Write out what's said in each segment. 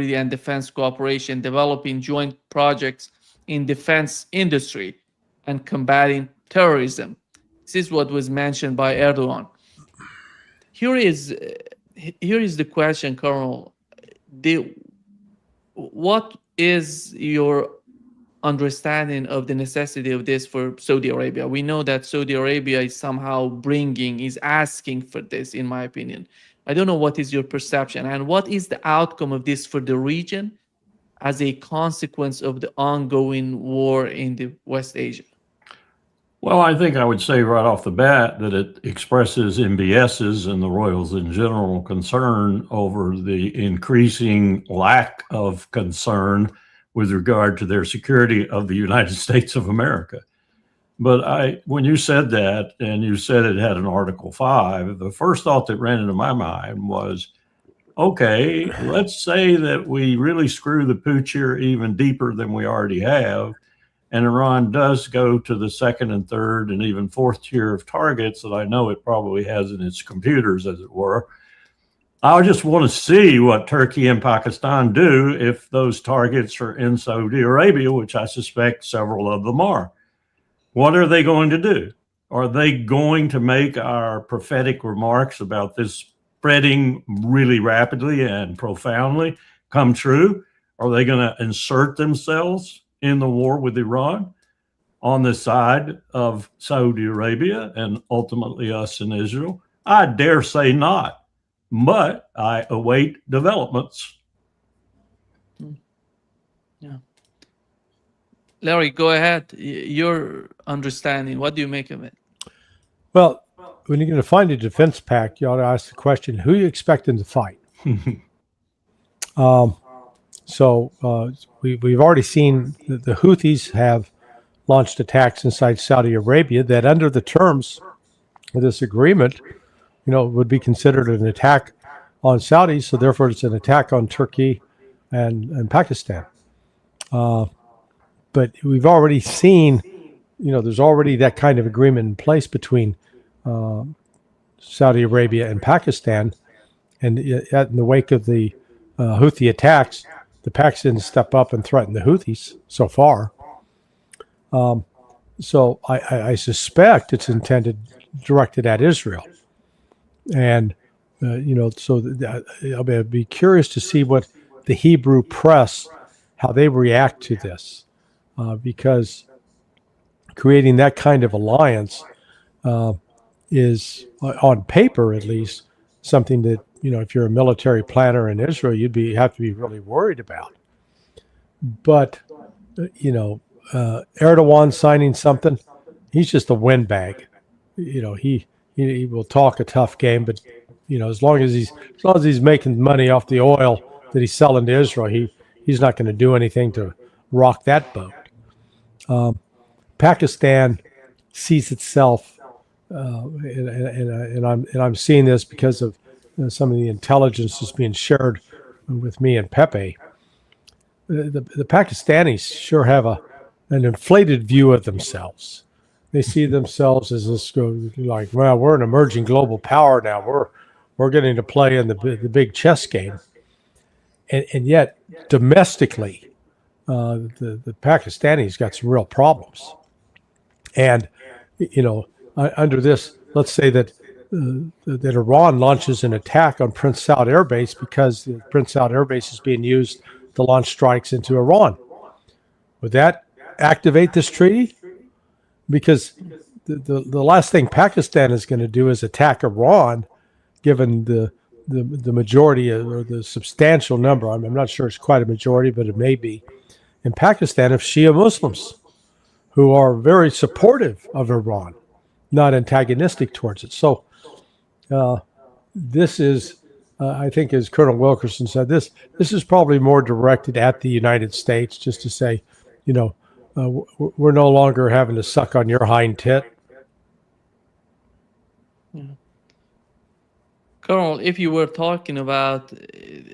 and defense cooperation, developing joint projects in defense industry, and combating terrorism. This is what was mentioned by Erdogan. Here is here is the question, Colonel. The, what is your understanding of the necessity of this for Saudi Arabia? We know that Saudi Arabia is somehow is asking for this, in my opinion. I don't know what is your perception and what is the outcome of this for the region as a consequence of the ongoing war in the West Asia. Well, I think I would say right off the bat that it expresses MBS's and the Royals in general concern over the increasing lack of concern with regard to their security of the United States of America. But when you said that, and you said it had an Article 5, the first thought that ran into my mind was, okay, let's say that we really screw the pooch here even deeper than we already have, and Iran does go to the second and third and even fourth tier of targets that I know it probably has in its computers, as it were. I just want to see what Turkey and Pakistan do if those targets are in Saudi Arabia, which I suspect several of them are. What are they going to do? Are they going to make our prophetic remarks about this spreading really rapidly and profoundly come true? Are they going to insert themselves in the war with Iran on the side of Saudi Arabia and ultimately us in Israel? I dare say not, but I await developments. Yeah. Larry, go ahead. Your understanding, what do you make of it? Well, when you're going to find a defense pact, you ought to ask the question, who are you expecting to fight? We've already seen that the Houthis have launched attacks inside Saudi Arabia that under the terms of this agreement, would be considered an attack on Saudis. So therefore it's an attack on Turkey and Pakistan. But we've already seen, there's already that kind of agreement in place between Saudi Arabia and Pakistan. And in the wake of the Houthi attacks, the Pakistanis step up and threaten the Houthis so far. So I suspect it's directed at Israel. And, I'll be curious to see what the Hebrew press, how they react to this. Because creating that kind of alliance is, on paper at least, something that, if you're a military planner in Israel, have to be really worried about. But, Erdogan signing something, he's just a windbag. He will talk a tough game, but, as long as he's making money off the oil that he's selling to Israel, he's not going to do anything to rock that boat. Pakistan sees itself, and I'm seeing this because of some of the intelligence that's being shared with me and Pepe. The Pakistanis sure have an inflated view of themselves. They see themselves as this, like, well, we're an emerging global power now. We're getting to play in the big chess game, and yet domestically, the Pakistanis got some real problems. And under this, let's say that Iran launches an attack on Prince Saud Air Base because Prince Saud Air Base is being used to launch strikes into Iran. Would that activate this treaty? Because the last thing Pakistan is going to do is attack Iran, given the majority or the substantial number. I'm not sure it's quite a majority, but it may be in Pakistan of Shia Muslims who are very supportive of Iran, not antagonistic towards it. So this is, I think, as Colonel Wilkerson said, this is probably more directed at the United States, just to say, we're no longer having to suck on your hind tit. Yeah. Colonel, if you were talking about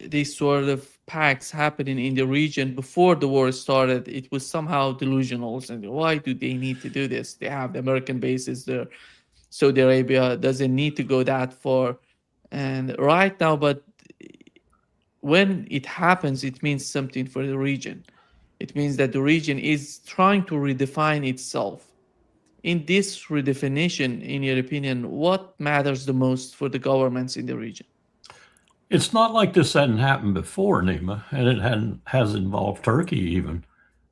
these sort of pacts happening in the region before the war started, it was somehow delusional. And why do they need to do this? They have the American bases there. Saudi Arabia doesn't need to go that far. And right now, but when it happens, it means something for the region. It means that the region is trying to redefine itself. In this redefinition, in your opinion, what matters the most for the governments in the region? It's not like this hadn't happened before, Nima, and it has involved Turkey even.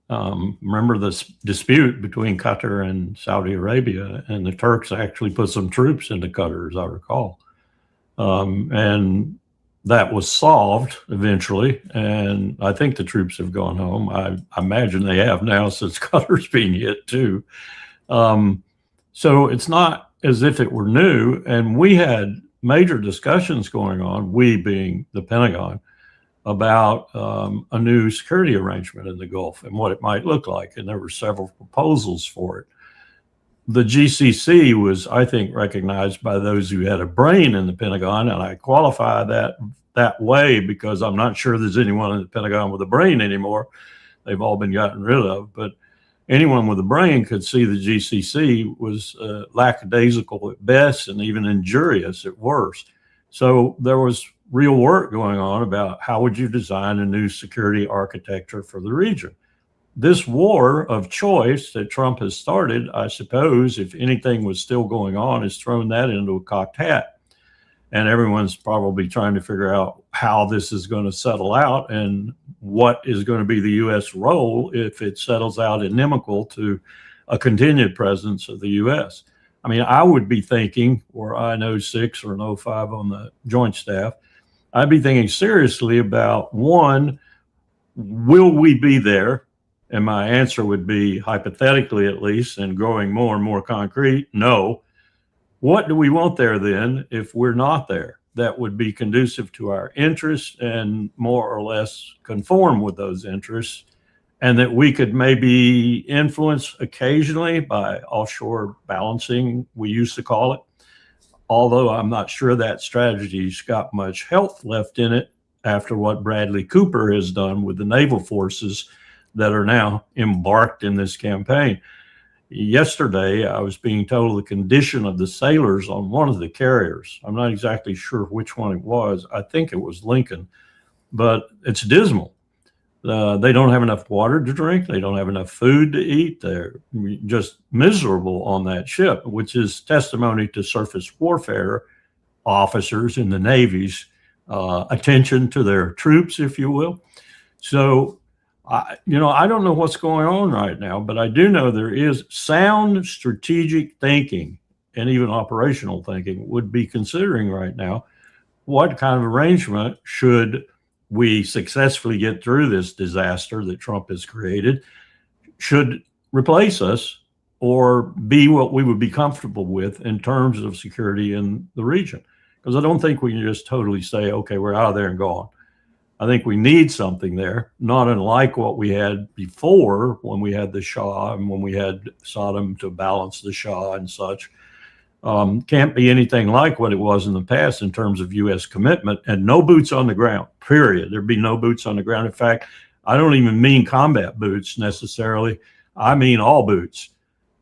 Remember this dispute between Qatar and Saudi Arabia, and the Turks actually put some troops into Qatar, as I recall. And that was solved eventually, and I think the troops have gone home. I imagine they have now since Qatar's being hit too. So it's not as if it were new, and we had major discussions going on, we being the Pentagon, about a new security arrangement in the Gulf and what it might look like. And there were several proposals for it. The GCC was, I think, recognized by those who had a brain in the Pentagon, and I qualify that way because I'm not sure there's anyone in the Pentagon with a brain anymore. They've all been gotten rid of, but anyone with a brain could see the GCC was lackadaisical at best and even injurious at worst. So there was real work going on about how would you design a new security architecture for the region. This war of choice that Trump has started, I suppose, if anything was still going on, has thrown that into a cocked hat. And everyone's probably trying to figure out how this is going to settle out and what is going to be the U.S. role if it settles out inimical to a continued presence of the U.S. I mean, I would be thinking, or I know 06 or 05 on the Joint Staff, I'd be thinking seriously about, one, will we be there? And my answer would be, hypothetically at least, and growing more and more concrete, no. What do we want there then if we're not there? That would be conducive to our interests and more or less conform with those interests, and that we could maybe influence occasionally by offshore balancing, we used to call it. Although I'm not sure that strategy's got much health left in it after what Bradley Cooper has done with the naval forces that are now embarked in this campaign. Yesterday, I was being told the condition of the sailors on one of the carriers. I'm not exactly sure which one it was. I think it was Lincoln, but it's dismal. They don't have enough water to drink. They don't have enough food to eat. They're just miserable on that ship, which is testimony to surface warfare officers in the navies, attention to their troops, if you will. So, I don't know what's going on right now, but I do know there is sound strategic thinking and even operational thinking would be considering right now what kind of arrangement should we successfully get through this disaster that Trump has created, should replace us or be what we would be comfortable with in terms of security in the region. Because I don't think we can just totally say, okay, we're out of there and gone. I think we need something there, not unlike what we had before when we had the Shah and when we had Saddam to balance the Shah and such. Can't be anything like what it was in the past in terms of U.S. commitment and no boots on the ground, period. There'd be no boots on the ground. In fact, I don't even mean combat boots necessarily. I mean all boots.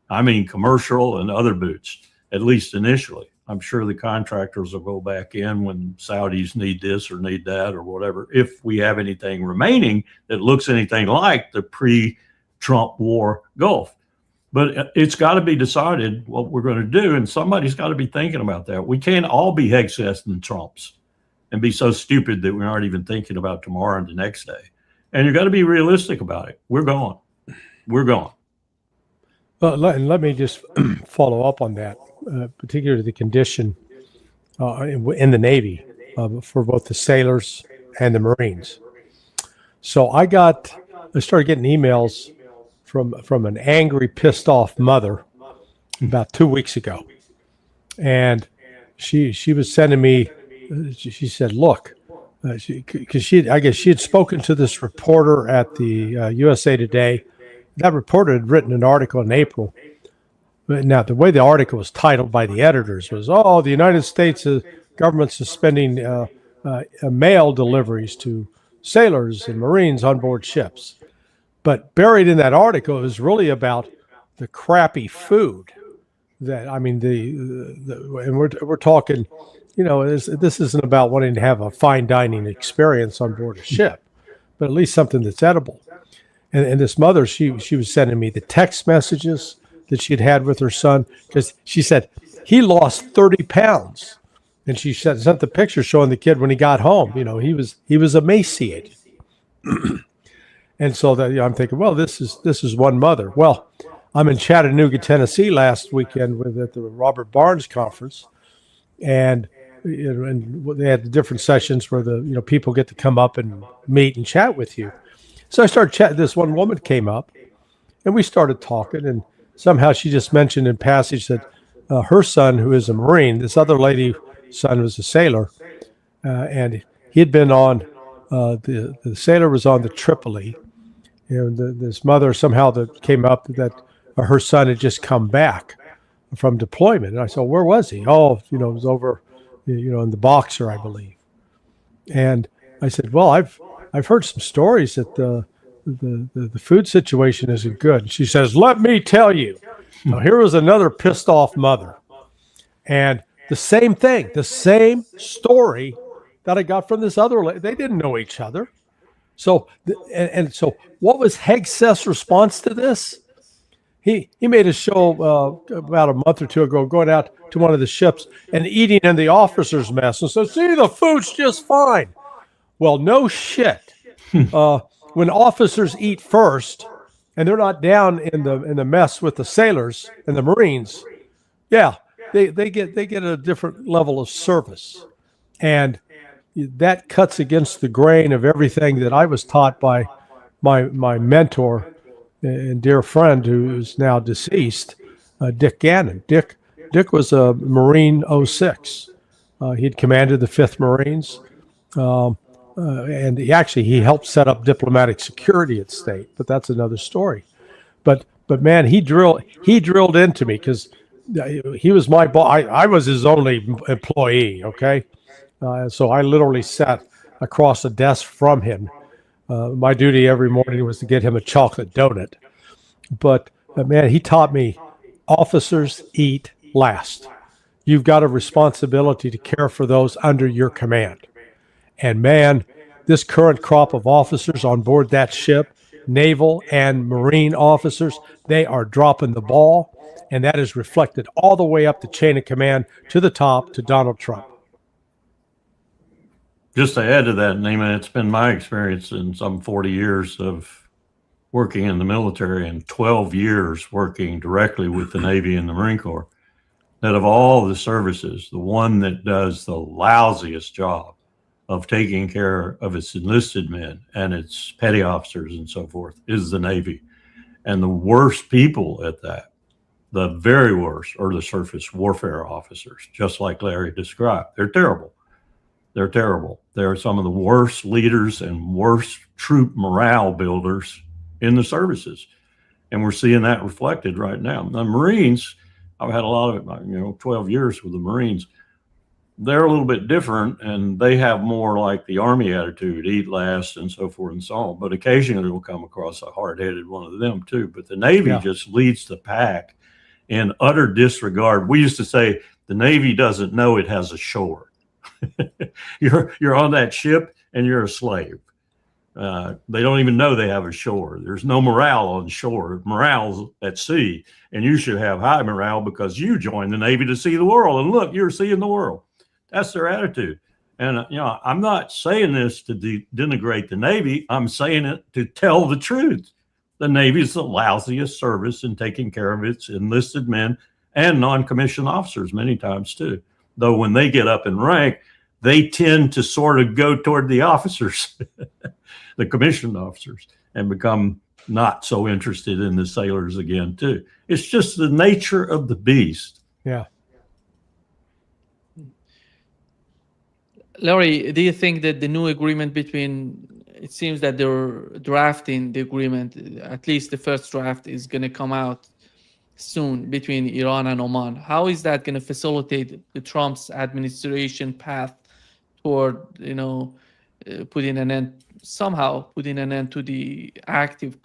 I mean commercial and other boots, at least initially. I'm sure the contractors will go back in when Saudis need this or need that or whatever, if we have anything remaining that looks anything like the pre-Trump war Gulf. But it's got to be decided what we're going to do, and somebody's got to be thinking about that. We can't all be Hegseth and Trumps and be so stupid that we aren't even thinking about tomorrow and the next day. And you've got to be realistic about it. We're gone. We're gone. Well, let me just follow up on that, particularly the condition in the Navy for both the sailors and the Marines. So I started getting emails from an angry, pissed off mother about 2 weeks ago. And she was sending me, she said, look, because I guess she had spoken to this reporter at the USA Today. That reporter had written an article in April. Now, the way the article was titled by the editors was, the United States government suspending mail deliveries to sailors and Marines on board ships. But buried in that article is really about the crappy food that, I mean, and we're talking, this isn't about wanting to have a fine dining experience on board a ship, but at least something that's edible. And this mother, she was sending me the text messages that she'd had with her son, because she said he lost 30 pounds. And she sent the picture showing the kid when he got home. He was emaciated. And so that I'm thinking, well, this is one mother. Well, I'm in Chattanooga, Tennessee last weekend at the Robert Barnes conference, and they had different sessions where the people get to come up and meet and chat with you. So I started chatting. This one woman came up, and we started talking, and somehow she just mentioned in passage that her son, who is a Marine, this other lady's son was a sailor, and he had been on the sailor was on the Tripoli, and this mother somehow that came up that her son had just come back from deployment, and I said, "Where was he?" "Oh, it was over, in the Boxer, I believe." And I said, "Well, I've heard some stories that the food situation isn't good." And she says, "Let me tell you." Now, here was another pissed off mother, and the same thing, the same story that I got from this other lady. They didn't know each other. So, so what was Hegseth's response to this? He made a show about a month or two ago, going out to one of the ships and eating in the officers' mess, and said, "See, the food's just fine." Well, no shit. When officers eat first, and they're not down in the mess with the sailors and the Marines, yeah, they get a different level of service, and that cuts against the grain of everything that I was taught by my mentor and dear friend, who is now deceased, Dick Gannon. Dick was a Marine 06. He'd commanded the 5th Marines. And he helped set up diplomatic security at state, but that's another story. But man, he drilled into me, because he was my boss. I was his only employee. Okay, so I literally sat across a desk from him. My duty every morning was to get him a chocolate donut. But man, he taught me officers eat last. You've got a responsibility to care for those under your command. And man, this current crop of officers on board that ship, naval and Marine officers, they are dropping the ball. And that is reflected all the way up the chain of command to the top, to Donald Trump. Just to add to that, Neiman, it's been my experience in some 40 years of working in the military and 12 years working directly with the Navy and the Marine Corps, that of all the services, the one that does the lousiest job of taking care of its enlisted men and its petty officers and so forth is the Navy. And the worst people at that, the very worst, are the surface warfare officers, just like Larry described. They're terrible. They're terrible. They're some of the worst leaders and worst troop morale builders in the services. And we're seeing that reflected right now. The Marines, I've had a lot of 12 years with the Marines. They're a little bit different, and they have more like the Army attitude, eat last and so forth and so on. But occasionally we'll come across a hard-headed one of them too. But the Navy just leads the pack in utter disregard. We used to say the Navy doesn't know it has a shore. You're on that ship and you're a slave. They don't even know they have a shore. There's no morale on shore. Morale's at sea, and you should have high morale because you joined the Navy to see the world. And look, you're seeing the world. That's their attitude. And, I'm not saying this to denigrate the Navy. I'm saying it to tell the truth. The Navy is the lousiest service in taking care of its enlisted men and non-commissioned officers many times too. Though when they get up in rank, they tend to sort of go toward the officers, the commissioned officers, and become not so interested in the sailors again too. It's just the nature of the beast. Yeah. Larry, do you think that the new agreement it seems that they're drafting the agreement, at least the first draft is going to come out soon between Iran and Oman. How is that going to facilitate the Trump's administration path toward, putting an end to the active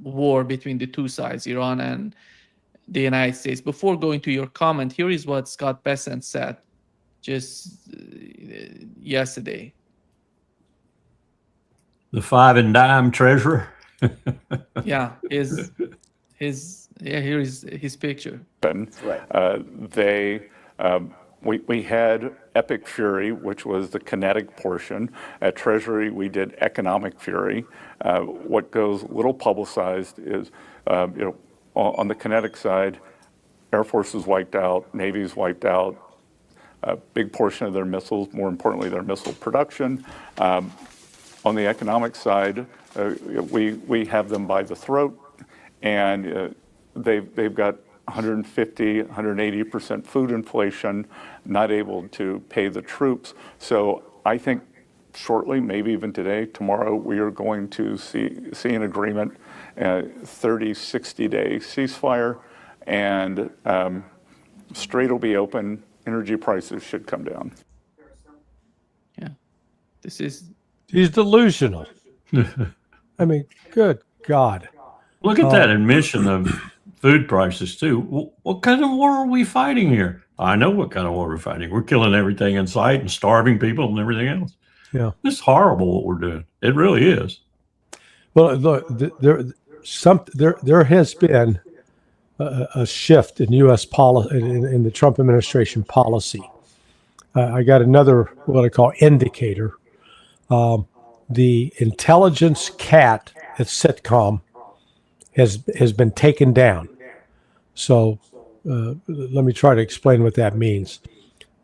war between the two sides, Iran and the United States? Before going to your comment, here is what Scott Bessent said. just yesterday. The five and dime treasurer. Yeah, here is his picture. We had Epic Fury, which was the kinetic portion. At Treasury, we did Economic Fury. What goes little publicized is, on the kinetic side, Air Force is wiped out, Navy is wiped out, a big portion of their missiles, more importantly, their missile production. On the economic side, we have them by the throat, and they've got 150, 180% food inflation, not able to pay the troops. So I think shortly, maybe even today, tomorrow, we are going to see an agreement, 30, 60-day ceasefire, and Strait will be open. Energy prices should come down. Yeah, He's delusional. I mean, good God. Look at that admission of food prices, too. What kind of war are we fighting here? I know what kind of war we're fighting. We're killing everything in sight and starving people and everything else. Yeah. It's horrible what we're doing. It really is. Well, look, there has been a shift in U.S. policy, in the Trump administration policy. I got another, what I call indicator. The intelligence cat at Sitcom has been taken down. So let me try to explain what that means.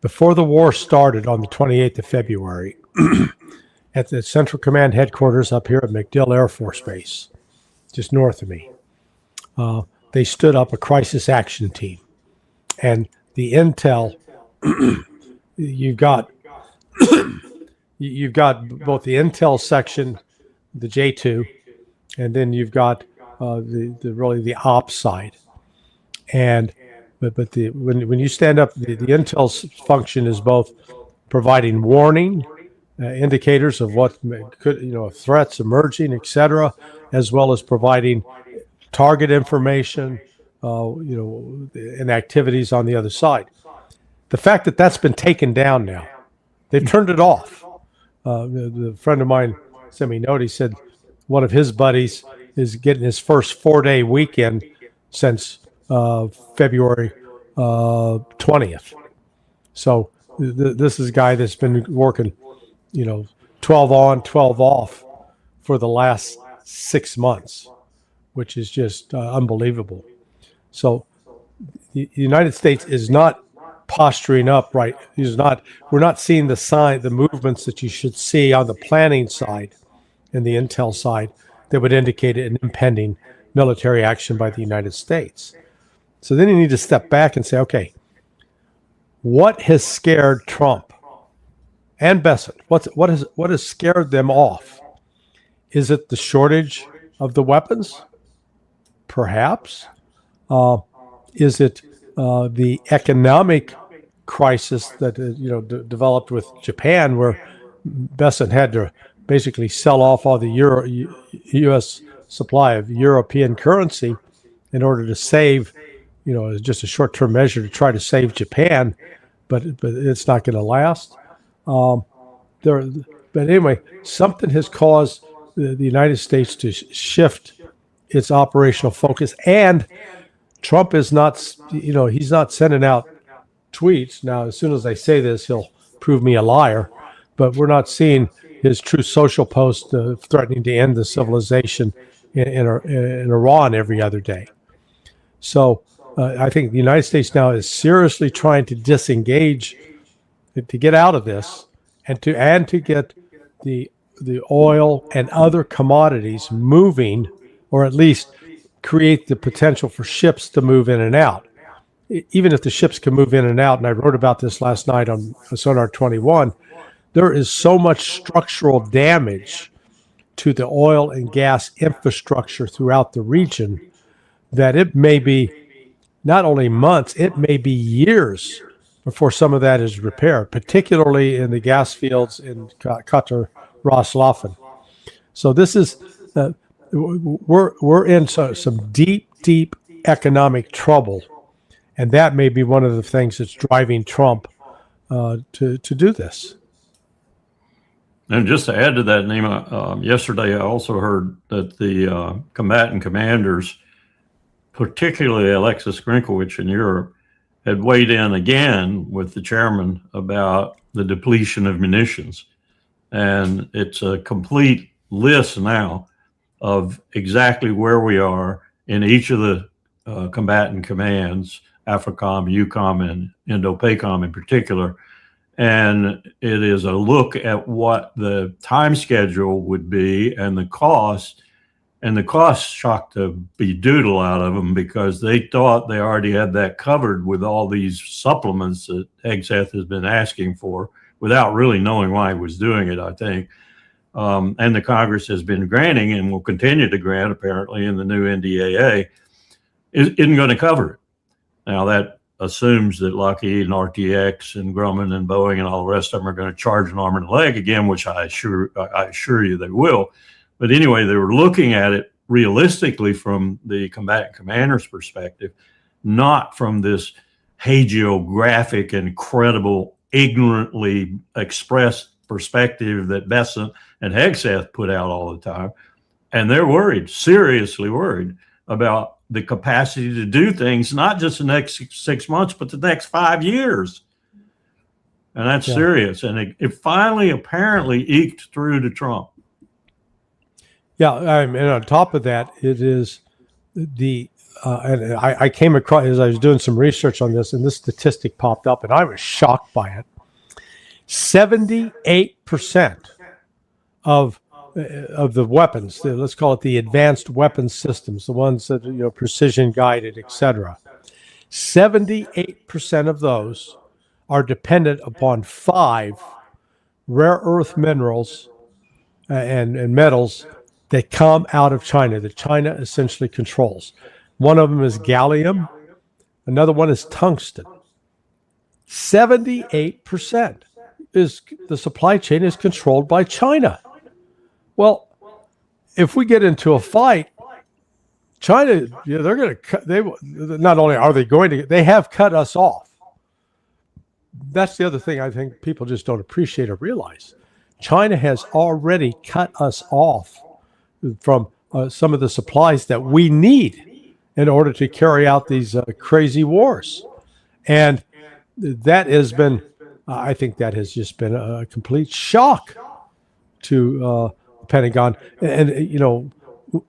Before the war started on the 28th of February, at the Central Command headquarters up here at MacDill Air Force Base, just north of me, they stood up a crisis action team. And the intel, you've got both the intel section, the J2, and then you've got the ops side. And but when you stand up, the intel function is both providing warning, indicators of what could, threats emerging, etc., as well as providing target information, and activities on the other side. The fact that that's been taken down now, they've turned it off. The friend of mine sent me a note. He said one of his buddies is getting his first 4-day weekend since February 20th. So this is a guy that's been working, 12 on, 12 off for the last 6 months, which is just unbelievable. So the United States is not posturing up, right? We're not seeing the movements that you should see on the planning side and the intel side that would indicate an impending military action by the United States. So then you need to step back and say, okay, what has scared Trump and Besant? What has scared them off? Is it the shortage of the weapons? Perhaps. Is it the economic crisis that developed with Japan, where Besant had to basically sell off all the U.S. supply of European currency in order to save, just a short-term measure to try to save Japan, but it's not going to last. But anyway, something has caused the United States to shift its operational focus, and Trump is not, he's not sending out tweets. Now, as soon as I say this, he'll prove me a liar, but we're not seeing his true social post threatening to end the civilization in Iran every other day. So I think the United States now is seriously trying to disengage, to get out of this, and to get the oil and other commodities moving, or at least create the potential for ships to move in and out. Even if the ships can move in and out, and I wrote about this last night on Sonar 21, there is so much structural damage to the oil and gas infrastructure throughout the region that it may be not only months, it may be years before some of that is repaired, particularly in the gas fields in Qatar, Ras Laffan. So this is, we're in some deep economic trouble, and that may be one of the things that's driving Trump to do this. And just to add to that, Nima, yesterday I also heard that the combatant commanders, particularly Alexis Grinkowicz in Europe, had weighed in again with the chairman about the depletion of munitions. And it's a complete list now of exactly where we are in each of the combatant commands, AFRICOM, EUCOM, and INDOPACOM in particular. And it is a look at what the time schedule would be and the cost. And the cost shocked the bedoodle out of them because they thought they already had that covered with all these supplements that Hegseth has been asking for without really knowing why he was doing it, I think. And the Congress has been granting and will continue to grant, apparently, in the new NDAA, isn't going to cover it. Now, that assumes that Lockheed and RTX and Grumman and Boeing and all the rest of them are going to charge an arm and a leg again, which I assure you they will. But anyway, they were looking at it realistically from the combatant commander's perspective, not from this hagiographic, incredible, ignorantly expressed perspective that Besant and Hegseth put out all the time. And they're worried, seriously worried about the capacity to do things, not just the next 6 months, but the next 5 years. And that's serious. And it finally apparently eked through to Trump. Yeah, and on top of that, it is the and I came across as I was doing some research on this, and this statistic popped up, and I was shocked by it. 78% of the weapons, let's call it the advanced weapons systems, the ones that precision guided, etc. 78% of those are dependent upon 5 rare earth minerals and metals that come out of China, that China essentially controls. One of them is gallium. Another one is tungsten. 78% is the supply chain is controlled by China. Well, if we get into a fight, China, they're going to cut. Not only are they going to, they have cut us off. That's the other thing I think people just don't appreciate or realize. China has already cut us off from some of the supplies that we need in order to carry out these crazy wars. And that has been, I think that has just been a complete shock to the Pentagon. And,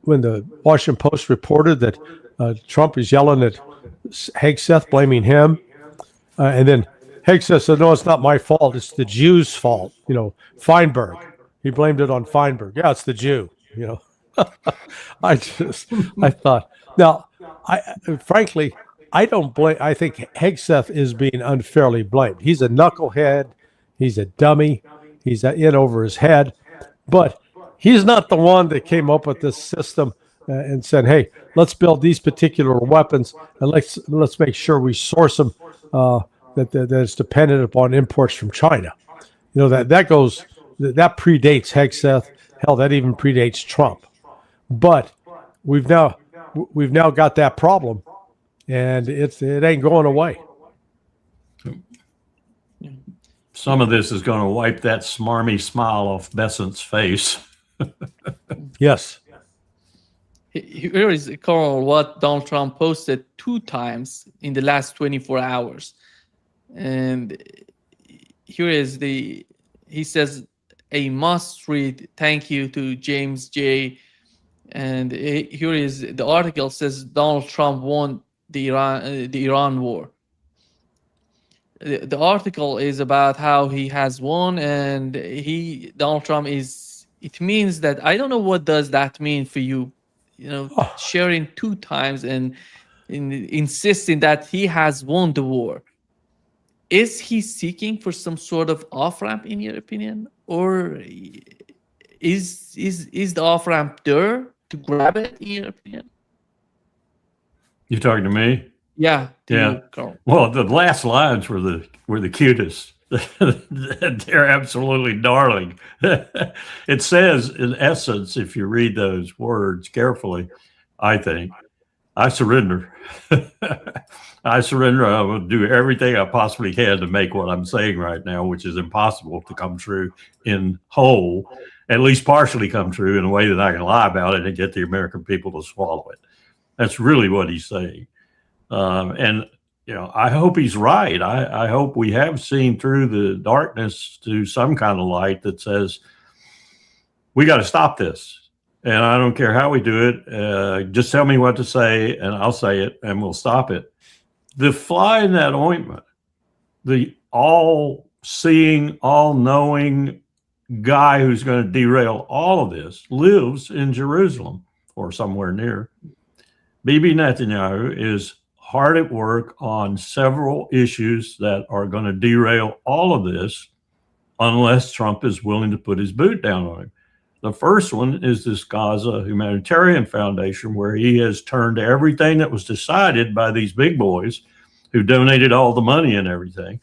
when the Washington Post reported that Trump is yelling at Hegseth, blaming him, and then Hegseth said, no, it's not my fault. It's the Jews' fault. Feinberg. He blamed it on Feinberg. Yeah, it's the Jew. I thought, now, frankly, I don't blame. I think Hegseth is being unfairly blamed. He's a knucklehead. He's a dummy. He's in over his head. But he's not the one that came up with this system and said, "Hey, let's build these particular weapons and let's make sure we source them that is dependent upon imports from China." That predates Hegseth. Hell, that even predates Trump. But we've now got that problem, and it ain't going away. Some of this is going to wipe that smarmy smile off Besant's face. Yes. Here is Colonel what Donald Trump posted 2 times in the last 24 hours. And here is he says, a must read. Thank you to James J. And here is the article says Donald Trump won the Iran war. The article is about how he has won, and Donald Trump is. It means that I don't know what does that mean for you, sharing 2 times and insisting that he has won the war. Is he seeking for some sort of off ramp, in your opinion, or is the off ramp there to grab it, in your opinion? You talking to me? Yeah. You, Carl. Well, the last lines were the cutest. They're absolutely darling. It says, in essence, if you read those words carefully, I think, I surrender. I surrender. I will do everything I possibly can to make what I'm saying right now, which is impossible, to come true in whole, at least partially come true in a way that I can lie about it and get the American people to swallow it. That's really what he's saying. And, I hope he's right. I hope we have seen through the darkness to some kind of light that says, we got to stop this. And I don't care how we do it. Just tell me what to say and I'll say it and we'll stop it. The fly in that ointment, the all-seeing, all-knowing guy who's going to derail all of this lives in Jerusalem or somewhere near. Bibi Netanyahu is hard at work on several issues that are going to derail all of this unless Trump is willing to put his boot down on him. The first one is this Gaza Humanitarian Foundation, where he has turned everything that was decided by these big boys who donated all the money and everything.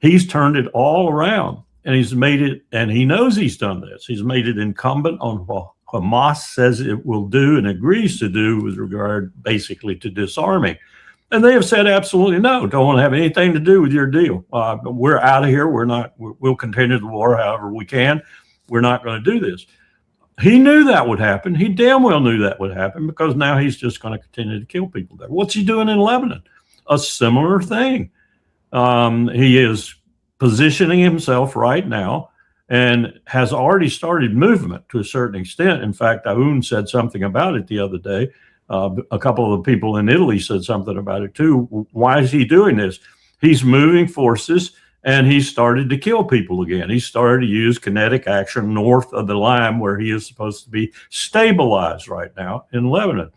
He's turned it all around, and he's made it, and he knows he's done this. He's made it incumbent on what Hamas says it will do and agrees to do with regard basically to disarming. And they have said absolutely no, don't want to have anything to do with your deal. We're out of here. We'll continue the war however we can. We're not going to do this. He knew that would happen. He damn well knew that would happen, because now he's just going to continue to kill people there. What's he doing in Lebanon? A similar thing. He is positioning himself right now and has already started movement to a certain extent. In fact, Aoun said something about it the other day. A couple of the people in Italy said something about it too. Why is he doing this? He's moving forces, and he started to kill people again. He started to use kinetic action north of the line where he is supposed to be stabilized right now in Lebanon.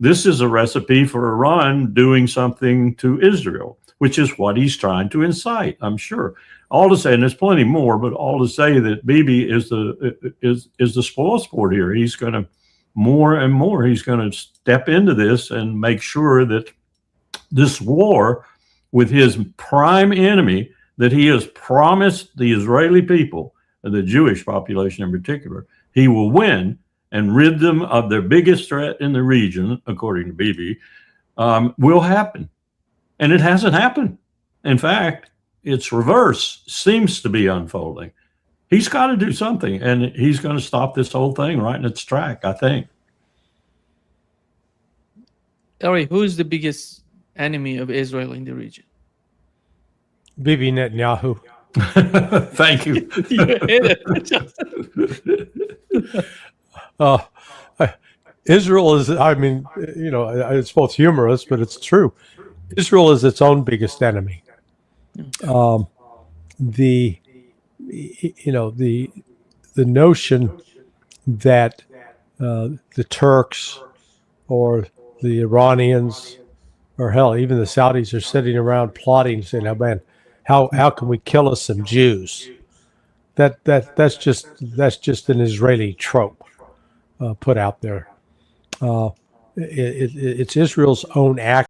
This is a recipe for Iran doing something to Israel, which is what he's trying to incite, I'm sure. All to say, and there's plenty more, but all to say that Bibi is the spoilsport here. He's going to more and more, he's going to step into this and make sure that this war with his prime enemy that he has promised the Israeli people, the Jewish population in particular, he will win and rid them of their biggest threat in the region, according to Bibi, will happen. And it hasn't happened. In fact, its reverse seems to be unfolding. He's got to do something, and he's going to stop this whole thing right in its track, I think. Larry, who is the biggest enemy of Israel in the region? Bibi Netanyahu. Thank you. You hit it. Israel is, I mean, it's both humorous, but it's true. Israel is its own biggest enemy. The notion that the Turks or the Iranians or hell, even the Saudis are sitting around plotting, saying, "Oh man, how can we kill us some Jews?" That's just an Israeli trope put out there. It's Israel's own act.